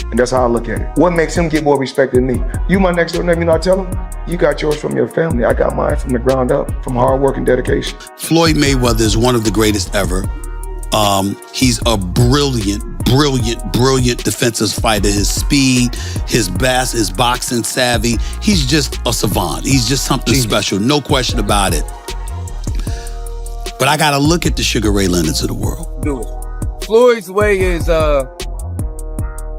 And that's how I look at it. What makes him get more respect than me? You my next door neighbor, you know, I tell him, you got yours from your family. I got mine from the ground up, from hard work and dedication. Floyd Mayweather is one of the greatest ever. He's a brilliant defensive fighter. His speed, his boxing savvy. He's just a savant. He's just something special, no question about it. But I gotta look at the Sugar Ray Leonards of the world. Do it. Floyd's way is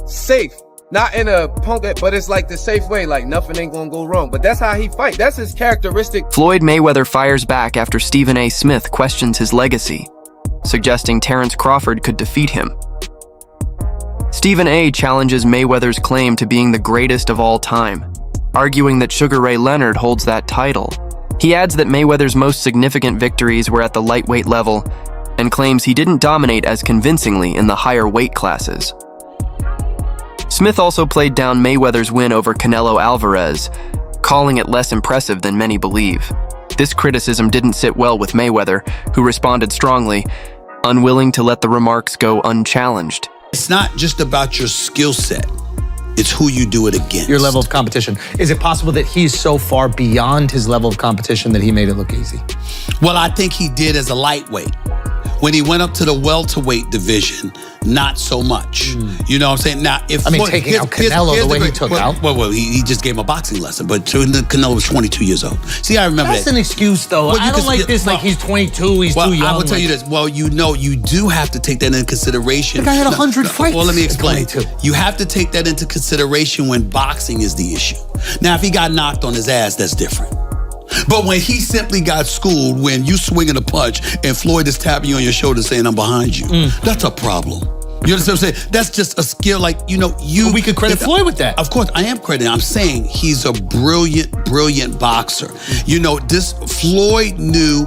safe. Not in a punk, but it's like the safe way, like nothing ain't gonna go wrong. But that's how he fight. That's his characteristic. Floyd Mayweather fires back after Stephen A. Smith questions his legacy, suggesting Terence Crawford could defeat him. Stephen A. challenges Mayweather's claim to being the greatest of all time, arguing that Sugar Ray Leonard holds that title. He adds that Mayweather's most significant victories were at the lightweight level, and claims he didn't dominate as convincingly in the higher weight classes. Smith also played down Mayweather's win over Canelo Alvarez, calling it less impressive than many believe. This criticism didn't sit well with Mayweather, who responded strongly, unwilling to let the remarks go unchallenged. It's not just about your skill set. It's who you do it against. Your level of competition. Is it possible that he's so far beyond his level of competition that he made it look easy? Well, I think he did as a lightweight. When he went up to the welterweight division, not so much. You know what I'm saying? Now, if taking out Canelo the way he took out. Well, he just gave him a boxing lesson, but Canelo was 22 years old. See, I remember That's an excuse, though. Well, I don't like this, like he's 22, he's too young. I will tell you this. Well, you know, you do have to take that into consideration. The guy had 100 fights. Well, let me explain. 22. You have to take that into consideration when boxing is the issue. Now, if he got knocked on his ass, that's different. But when he simply got schooled, when you swinging a punch and Floyd is tapping you on your shoulder saying, I'm behind you, that's a problem. You understand what I'm saying? That's just a skill, like, you know, But we could credit Floyd with that. Of course, I am crediting. I'm saying he's a brilliant boxer. You know, this Floyd knew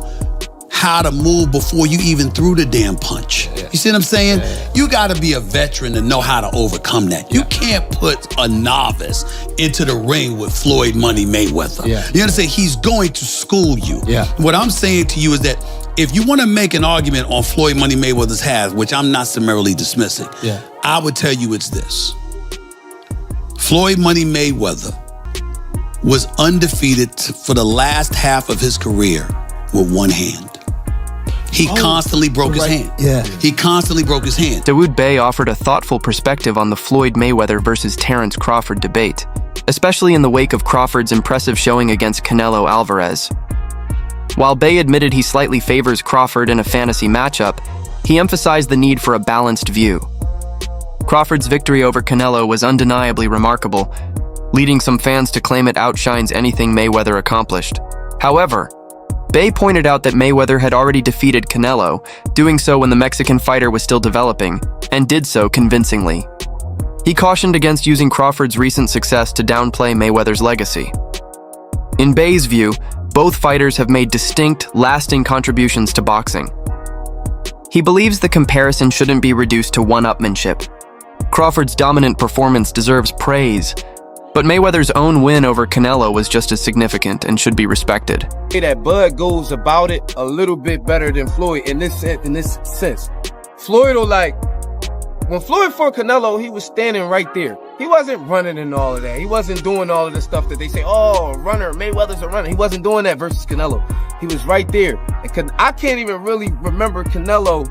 how to move before you even threw the damn punch. You see what I'm saying? You gotta be a veteran to know how to overcome that. You can't put a novice into the ring with Floyd Money Mayweather. You understand? He's going to school you. What I'm saying to you is that if you want to make an argument on Floyd Money Mayweather's half, which I'm not summarily dismissing, I would tell you it's this. Floyd Money Mayweather was undefeated for the last half of his career with one hand. He constantly broke his hand. He constantly broke his hand. Dawood Bey offered a thoughtful perspective on the Floyd Mayweather versus Terence Crawford debate, especially in the wake of Crawford's impressive showing against Canelo Alvarez. While Bey admitted he slightly favors Crawford in a fantasy matchup, he emphasized the need for a balanced view. Crawford's victory over Canelo was undeniably remarkable, leading some fans to claim it outshines anything Mayweather accomplished. However, Bey pointed out that Mayweather had already defeated Canelo, doing so when the Mexican fighter was still developing, and did so convincingly. He cautioned against using Crawford's recent success to downplay Mayweather's legacy. In Bey's view, both fighters have made distinct, lasting contributions to boxing. He believes the comparison shouldn't be reduced to one-upmanship. Crawford's dominant performance deserves praise, but Mayweather's own win over Canelo was just as significant and should be respected. That Bud goes about it a little bit better than Floyd in this sense. Floyd will when Floyd fought Canelo, he was standing right there. He wasn't running and all of that. He wasn't doing all of the stuff that they say, oh, a runner, Mayweather's a runner. He wasn't doing that versus Canelo. He was right there. And I can't even really remember Canelo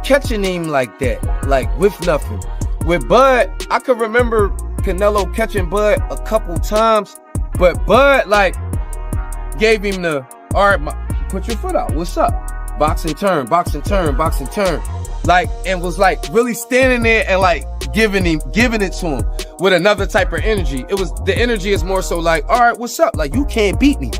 catching him like that, like with nothing. With Bud, I could remember Canelo catching Bud a couple times, but Bud gave him the, all right, put your foot out, what's up? Boxing turn, boxing turn, boxing turn. And was really standing there and giving it to him with another type of energy. The energy is more so all right, what's up? You can't beat me.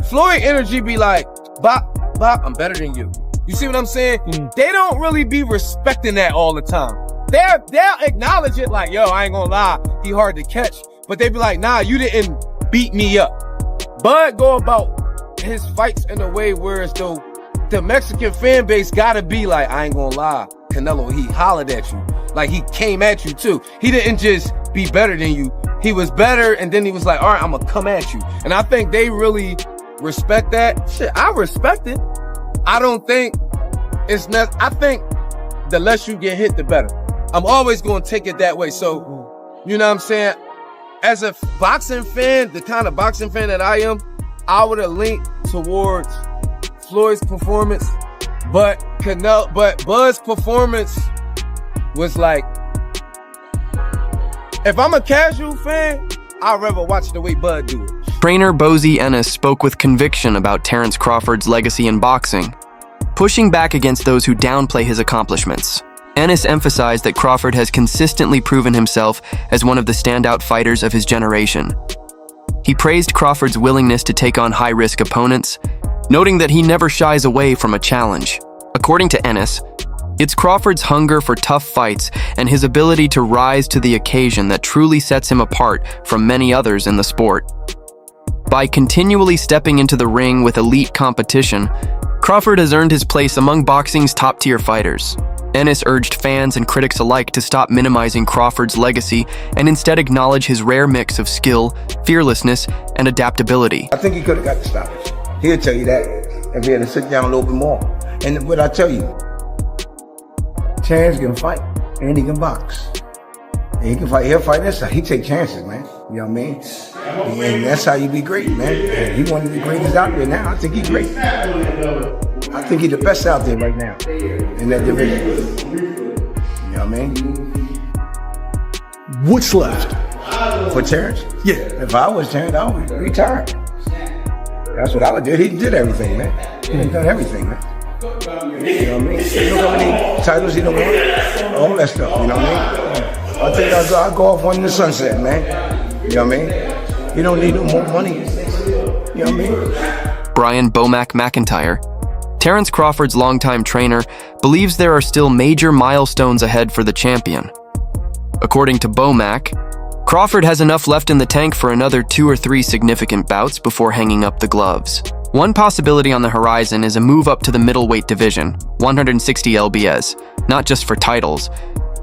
Floyd energy be Bop, I'm better than you. You see what I'm saying? They don't really be respecting that all the time. They'll acknowledge it yo, I ain't gonna lie, he hard to catch. But they be nah, you didn't beat me up. Bud go about his fights in a way where as though the Mexican fan base gotta be I ain't gonna lie, Canelo, he hollered at you. He came at you too. He didn't just be better than you. He was better, and then he was all right, I'm gonna come at you. And I think they really respect that. Shit, I respect it. I don't think it's not, I think the less you get hit, the better. I'm always gonna take it that way. So You know what I'm saying? As a boxing fan, the kind of boxing fan that I am, I would have leaned towards Floyd's performance, but Bud's performance was like, if I'm a casual fan, I'd rather watch the way Bud do it. Trainer Bozy Ennis spoke with conviction about Terence Crawford's legacy in boxing, pushing back against those who downplay his accomplishments. Ennis emphasized that Crawford has consistently proven himself as one of the standout fighters of his generation. He praised Crawford's willingness to take on high-risk opponents, noting that he never shies away from a challenge. According to Ennis, it's Crawford's hunger for tough fights and his ability to rise to the occasion that truly sets him apart from many others in the sport. By continually stepping into the ring with elite competition, Crawford has earned his place among boxing's top-tier fighters. Ennis urged fans and critics alike to stop minimizing Crawford's legacy and instead acknowledge his rare mix of skill, fearlessness, and adaptability. I think he could have got the stoppage. He'll tell you that if he had to sit down a little bit more. And what I tell you, Terence can fight and he can box. And he can fight. He'll fight this side. He take chances, man. You know what I mean? And that's how you be great, man. And he one of the greatest out there now. I think he's great. I think he's the best out there right now in that division. You know what I mean? What's left? For Terence? Yeah. If I was Terence, I would retire. That's what I would do. He did everything, man. He's done everything, man. You know what I mean? You know how many titles he done won? All that stuff, you know what I mean? I'll tell you, I'll go off one in the sunset, man. You know what I mean? You don't need no more money. You know what I mean? Brian Bomac McIntyre, Terence Crawford's longtime trainer, believes there are still major milestones ahead for the champion. According to Bomac, Crawford has enough left in the tank for another 2 or 3 significant bouts before hanging up the gloves. One possibility on the horizon is a move up to the middleweight division, 160 lbs, not just for titles,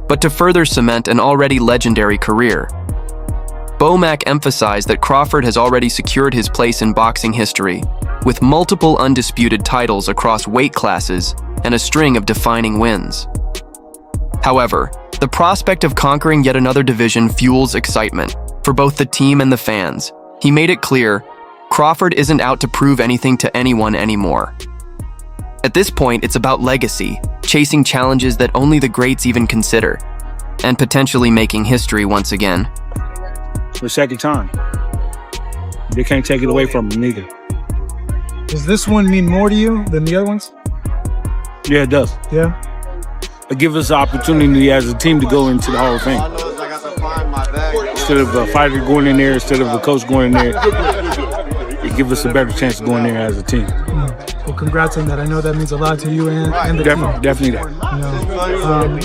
but to further cement an already legendary career. Bomac emphasized that Crawford has already secured his place in boxing history, with multiple undisputed titles across weight classes and a string of defining wins. However, the prospect of conquering yet another division fuels excitement for both the team and the fans. He made it clear, Crawford isn't out to prove anything to anyone anymore. At this point, it's about legacy, chasing challenges that only the greats even consider, and potentially making history once again. The second time. They can't take it away from him neither. Does this one mean more to you than the other ones? Yeah, it does. Yeah? It gives us the opportunity as a team to go into the Hall of Fame. Instead of a fighter going in there, instead of a coach going in there, it gives us a better chance of going there as a team. Well, congrats on that. I know that means a lot to you and the team. Definitely that.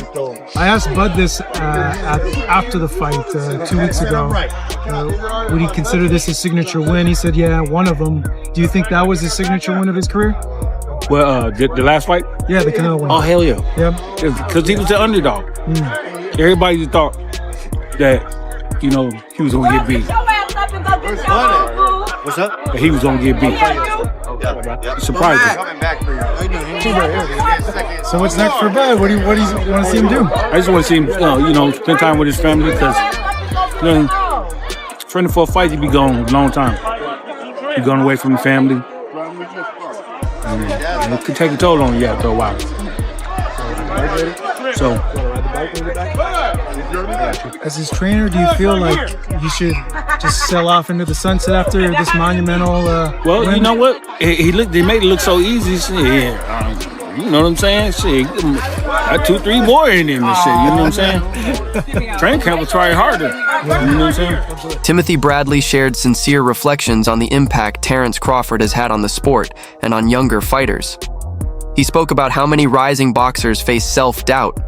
You know, I asked Bud this after the fight 2 weeks ago. Would he consider this a signature win? He said, yeah, one of them. Do you think that was his signature win of his career? Well, the last fight? Yeah, the Canelo one. Oh, hell yeah. Yeah. Because he was the underdog. Everybody thought that, you know, he was going to get beat. What's up? That he was going to get beat. Surprising. So what's next for Bud? What do you want to see him do? I just want to see him, you know, spend time with his family because, you know, training for a fight, he be gone a long time. He gone away from the family. And it could take a toll on you after a while. So, as his trainer, do you feel like you should just sell off into the sunset after this monumental well, win? you know what? They made it look so easy. Shit, you know what I'm saying? Shit, got 2-3 more in him and shit. You know what I'm saying? Training camp will try harder. You know what I'm saying? Timothy Bradley shared sincere reflections on the impact Terence Crawford has had on the sport and on younger fighters. He spoke about how many rising boxers face self-doubt,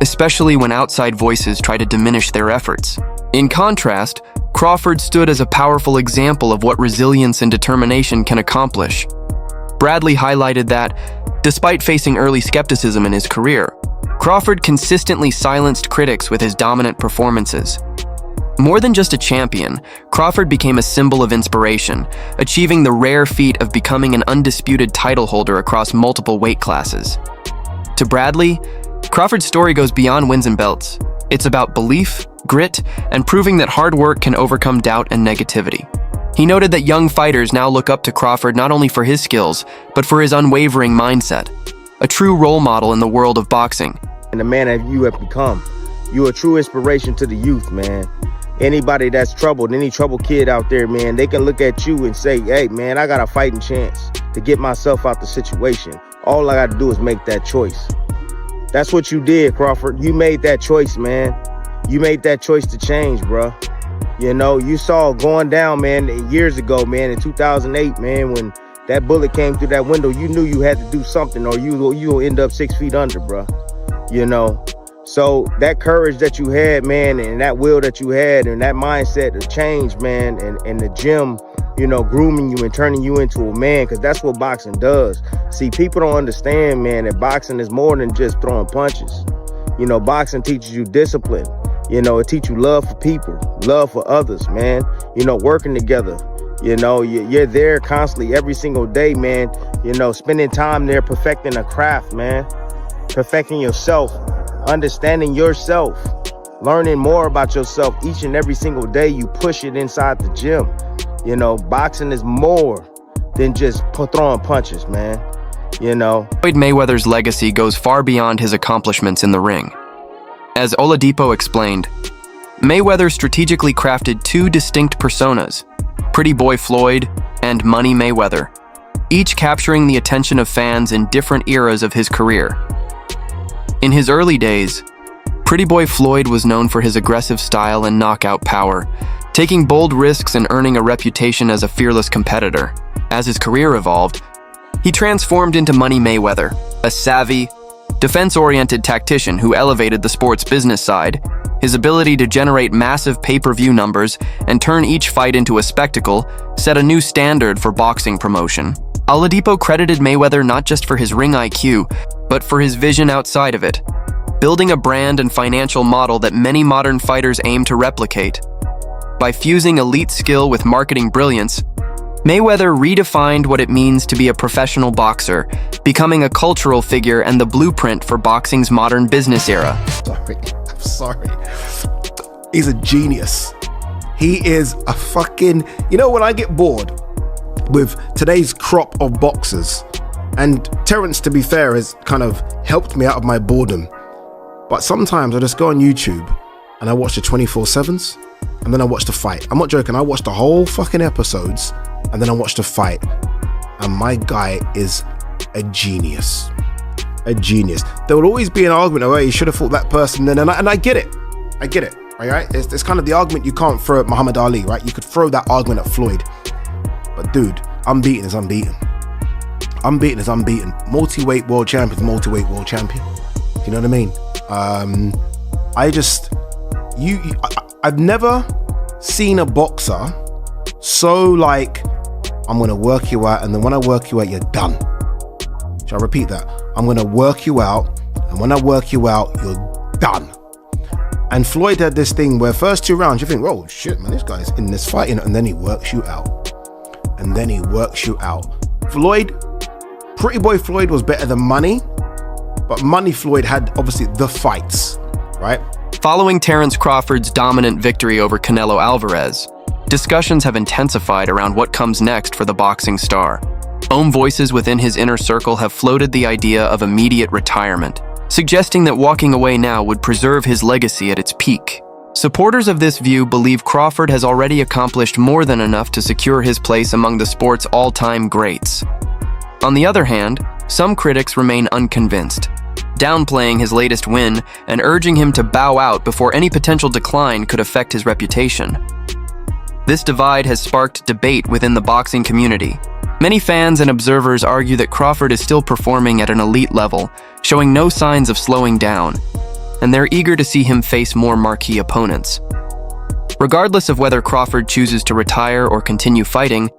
especially when outside voices try to diminish their efforts. In contrast, Crawford stood as a powerful example of what resilience and determination can accomplish. Bradley highlighted that, despite facing early skepticism in his career, Crawford consistently silenced critics with his dominant performances. More than just a champion, Crawford became a symbol of inspiration, achieving the rare feat of becoming an undisputed title holder across multiple weight classes. To Bradley, Crawford's story goes beyond wins and belts. It's about belief, grit, and proving that hard work can overcome doubt and negativity. He noted that young fighters now look up to Crawford not only for his skills, but for his unwavering mindset. A true role model in the world of boxing. And the man that you have become. You're a true inspiration to the youth, man. Anybody that's troubled, any troubled kid out there, man, they can look at you and say, hey, man, I got a fighting chance to get myself out the situation. All I got to do is make that choice. That's what you did, Crawford. You made that choice, man. You made that choice to change, bro. You know, you saw going down, man, years ago, man, in 2008, man, when that bullet came through that window, you knew you had to do something or you'll end up 6 feet under, bro. You know, so that courage that you had, man, and that will that you had and that mindset of change, man, and the gym, you know, grooming you and turning you into a man, because that's what boxing does. See, people don't understand, man, that boxing is more than just throwing punches. You know, boxing teaches you discipline. You know, it teaches you love for people, love for others, man. You know, working together. You know, you're there constantly every single day, man. You know, spending time there perfecting a craft, man. Perfecting yourself, understanding yourself, learning more about yourself each and every single day. You push it inside the gym. You know, boxing is more than just throwing punches, man. You know, Floyd Mayweather's legacy goes far beyond his accomplishments in the ring. As Oladipo explained, Mayweather strategically crafted two distinct personas, Pretty Boy Floyd and Money Mayweather, each capturing the attention of fans in different eras of his career. In his early days, Pretty Boy Floyd was known for his aggressive style and knockout power, taking bold risks and earning a reputation as a fearless competitor. As his career evolved, he transformed into Money Mayweather, a savvy, defense-oriented tactician who elevated the sport's business side. His ability to generate massive pay-per-view numbers and turn each fight into a spectacle set a new standard for boxing promotion. Oladipo credited Mayweather not just for his ring IQ, but for his vision outside of it, building a brand and financial model that many modern fighters aim to replicate. By fusing elite skill with marketing brilliance, Mayweather redefined what it means to be a professional boxer, becoming a cultural figure and the blueprint for boxing's modern business era. I'm sorry. He's a genius. He is a fucking... You know, when I get bored with today's crop of boxers, and Terence, to be fair, has kind of helped me out of my boredom, but sometimes I just go on YouTube and I watch the 24/7s and then I watch the fight. I'm not joking, I watch the whole fucking episodes and then I watch the fight, and my guy is a genius. A genius. There will always be an argument of, hey, you should have fought that person then, and I get it. I get it, right? It's kind of the argument you can't throw at Muhammad Ali, right? You could throw that argument at Floyd. But dude, unbeaten is unbeaten. Unbeaten is unbeaten. Multi-weight world champion is multi-weight world champion. Do you know what I mean? I've never seen a boxer so like, I'm gonna work you out, and then when I work you out, you're done. Shall I repeat that? I'm gonna work you out, and when I work you out, you're done. And Floyd had this thing where first 2 rounds, you think, oh shit, man, this guy's in this fight, and then he works you out. And then he works you out. Floyd, Pretty Boy Floyd was better than Money, but Money Floyd had obviously the fights, right? Following Terence Crawford's dominant victory over Canelo Alvarez, discussions have intensified around what comes next for the boxing star. Voices within his inner circle have floated the idea of immediate retirement, suggesting that walking away now would preserve his legacy at its peak. Supporters of this view believe Crawford has already accomplished more than enough to secure his place among the sport's all-time greats. On the other hand, some critics remain unconvinced, downplaying his latest win and urging him to bow out before any potential decline could affect his reputation. This divide has sparked debate within the boxing community. Many fans and observers argue that Crawford is still performing at an elite level, showing no signs of slowing down, and they're eager to see him face more marquee opponents. Regardless of whether Crawford chooses to retire or continue fighting,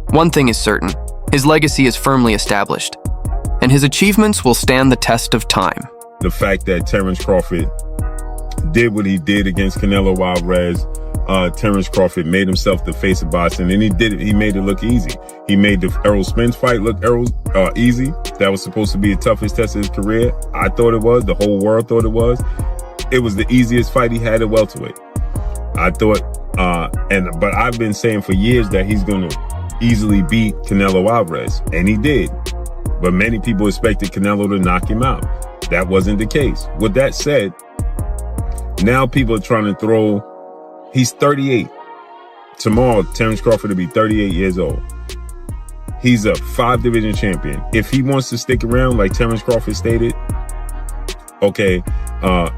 one thing is certain: his legacy is firmly established, and his achievements will stand the test of time. The fact that Terence Crawford did what he did against Canelo Alvarez, Terence Crawford made himself the face of boxing, and he made it look easy. He made the Errol Spence fight look easy. That was supposed to be the toughest test of his career. I thought it was. The whole world thought it was. it was the easiest fight he had at welterweight. I thought, but I've been saying for years that he's going to easily beat Canelo Alvarez, and he did. But many people expected Canelo to knock him out. That wasn't the case. With that said, now people are trying to throw, he's 38. Tomorrow, Terence Crawford will be 38 years old. He's a 5-division champion. If he wants to stick around, like Terence Crawford stated, okay,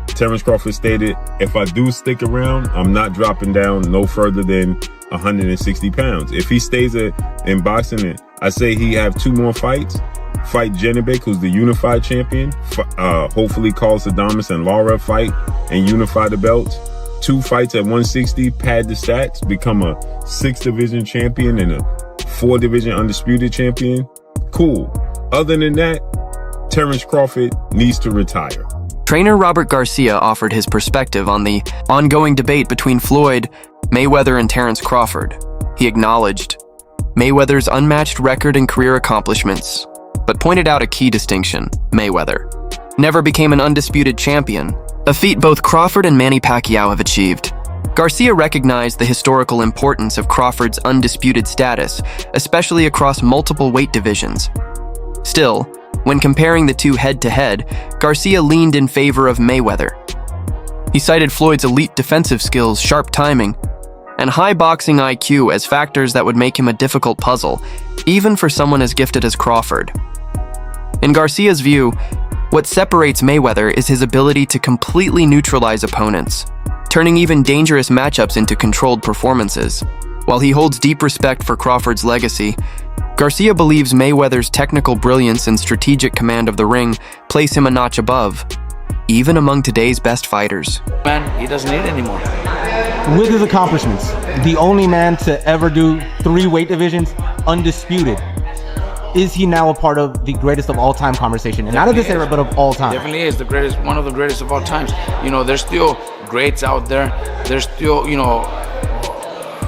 Terence Crawford stated, if I do stick around, I'm not dropping down no further than 160 pounds. If he stays in boxing, I say he have 2 more fights. Fight Janibek, who's the unified champion. Hopefully call Sadamas and Lara fight and unify the belts. 2 fights at 160, pad the stats, become a 6-division champion and a 4-division undisputed champion. Cool. Other than that, Terence Crawford needs to retire. Trainer Robert Garcia offered his perspective on the ongoing debate between Floyd, Mayweather, and Terence Crawford. He acknowledged Mayweather's unmatched record and career accomplishments, but pointed out a key distinction: Mayweather never became an undisputed champion, a feat both Crawford and Manny Pacquiao have achieved. Garcia recognized the historical importance of Crawford's undisputed status, especially across multiple weight divisions. Still, when comparing the two head-to-head, Garcia leaned in favor of Mayweather. He cited Floyd's elite defensive skills, sharp timing, and high boxing IQ as factors that would make him a difficult puzzle, even for someone as gifted as Crawford. In Garcia's view, what separates Mayweather is his ability to completely neutralize opponents, turning even dangerous matchups into controlled performances. While he holds deep respect for Crawford's legacy, Garcia believes Mayweather's technical brilliance and strategic command of the ring place him a notch above, even among today's best fighters. Man, he doesn't need it anymore. With his accomplishments, the only man to ever do 3 weight divisions undisputed, is he now a part of the greatest of all time conversation? And not of this era, but of all time. Definitely is the greatest, one of the greatest of all times. You know, there's still greats out there. There's still, you know,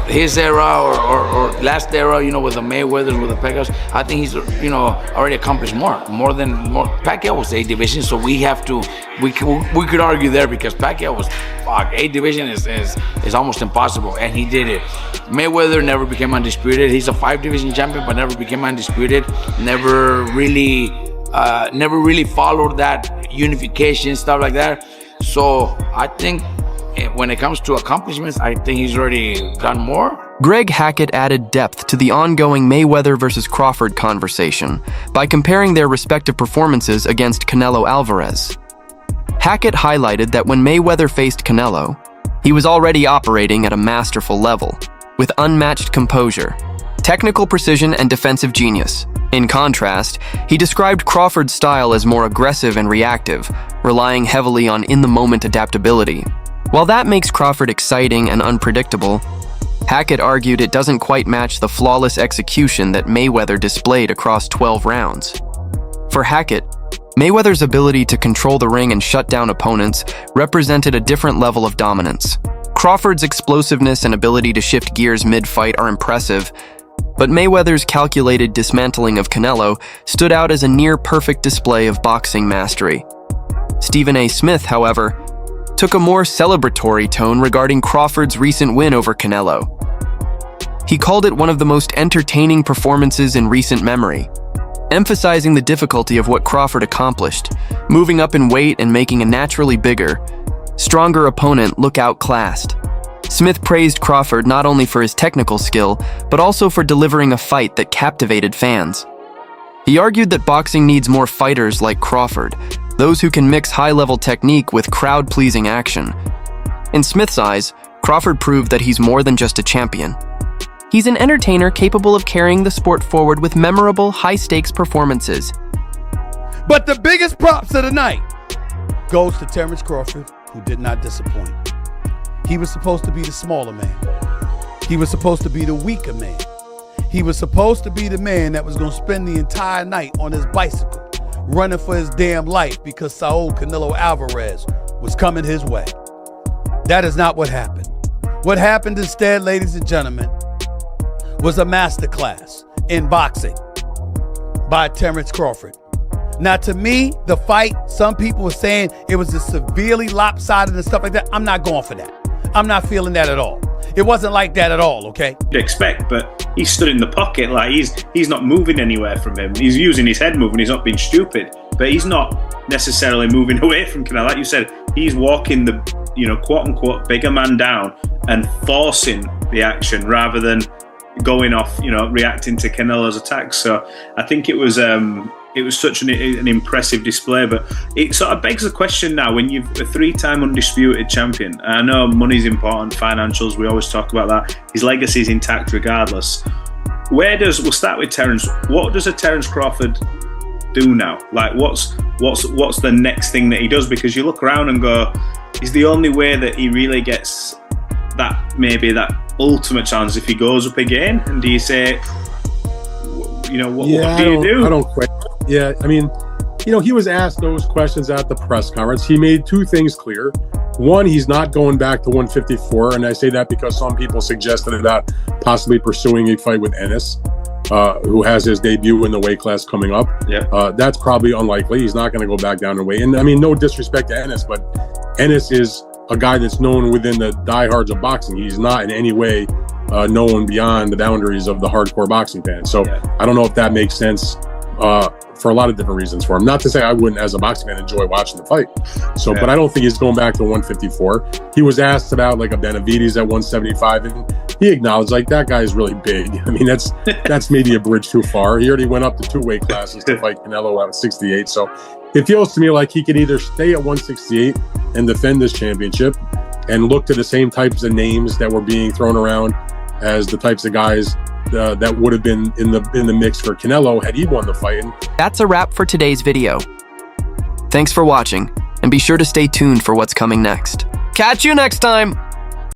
his era or last era, you know, with the Mayweathers, with the Pacquiaos. I think he's, you know, already accomplished more. Pacquiao was 8 divisions, so we could argue there because Pacquiao was, 8 division is almost impossible, and he did it. Mayweather never became undisputed. He's a 5-division champion, but never became undisputed. Never really followed that unification, stuff like that. So I think when it comes to accomplishments, I think he's already done more. Greg Hackett added depth to the ongoing Mayweather versus Crawford conversation by comparing their respective performances against Canelo Alvarez. Hackett highlighted that when Mayweather faced Canelo, he was already operating at a masterful level, with unmatched composure, technical precision, and defensive genius. In contrast, he described Crawford's style as more aggressive and reactive, relying heavily on in-the-moment adaptability. While that makes Crawford exciting and unpredictable, Hackett argued it doesn't quite match the flawless execution that Mayweather displayed across 12 rounds. For Hackett, Mayweather's ability to control the ring and shut down opponents represented a different level of dominance. Crawford's explosiveness and ability to shift gears mid-fight are impressive, but Mayweather's calculated dismantling of Canelo stood out as a near-perfect display of boxing mastery. Stephen A. Smith, however, took a more celebratory tone regarding Crawford's recent win over Canelo. He called it one of the most entertaining performances in recent memory, emphasizing the difficulty of what Crawford accomplished, moving up in weight and making a naturally bigger, stronger opponent look outclassed. Smith praised Crawford not only for his technical skill, but also for delivering a fight that captivated fans. He argued that boxing needs more fighters like Crawford, those who can mix high-level technique with crowd-pleasing action. In Smith's eyes, Crawford proved that he's more than just a champion. He's an entertainer capable of carrying the sport forward with memorable, high-stakes performances. But the biggest props of the night goes to Terence Crawford, who did not disappoint. He was supposed to be the smaller man. He was supposed to be the weaker man. He was supposed to be the man that was going to spend the entire night on his bicycle, running for his damn life because Saul Canelo Alvarez was coming his way. That is not what happened. What happened instead, ladies and gentlemen, was a masterclass in boxing by Terence Crawford. Now, to me, the fight, some people were saying it was just severely lopsided and stuff like that. I'm not going for that. I'm not feeling that at all. It wasn't like that at all, okay? You'd expect, but he stood in the pocket, like he's not moving anywhere from him. He's using his head moving, he's not being stupid, but he's not necessarily moving away from Canelo. Like you said, he's walking the, quote unquote, bigger man down and forcing the action rather than going off, reacting to Canelo's attacks. So I think it was such an impressive display, but it sort of begs the question now, when you've a 3-time undisputed champion, I know money's important, financials, we always talk about that, his legacy is intact regardless. We'll start with Terence, what does a Terence Crawford do now? Like what's the next thing that he does? Because you look around and go, is the only way that he really gets that ultimate chance if he goes up again? And do you say, what do you do? I don't quite. Yeah, I mean, he was asked those questions at the press conference. He made 2 things clear. One, he's not going back to 154, and I say that because some people suggested about possibly pursuing a fight with Ennis, who has his debut in the weight class coming up. Yeah. That's probably unlikely. He's not going to go back down in weight. And I mean, no disrespect to Ennis, but Ennis is a guy that's known within the diehards of boxing. He's not in any way known beyond the boundaries of the hardcore boxing fan. So I don't know if that makes sense for a lot of different reasons for him. Not to say I wouldn't, as a boxing fan, enjoy watching the fight. So, but I don't think he's going back to 154. He was asked about like a Benavides at 175, and he acknowledged like that guy is really big. I mean, that's maybe a bridge too far. He already went up to 2 weight classes to fight Canelo at 68. So it feels to me like he could either stay at 168 and defend this championship and look to the same types of names that were being thrown around as the types of guys that would have been in the mix for Canelo had he won the fight. That's a wrap for today's video. Thanks for watching, and be sure to stay tuned for what's coming next. Catch you next time!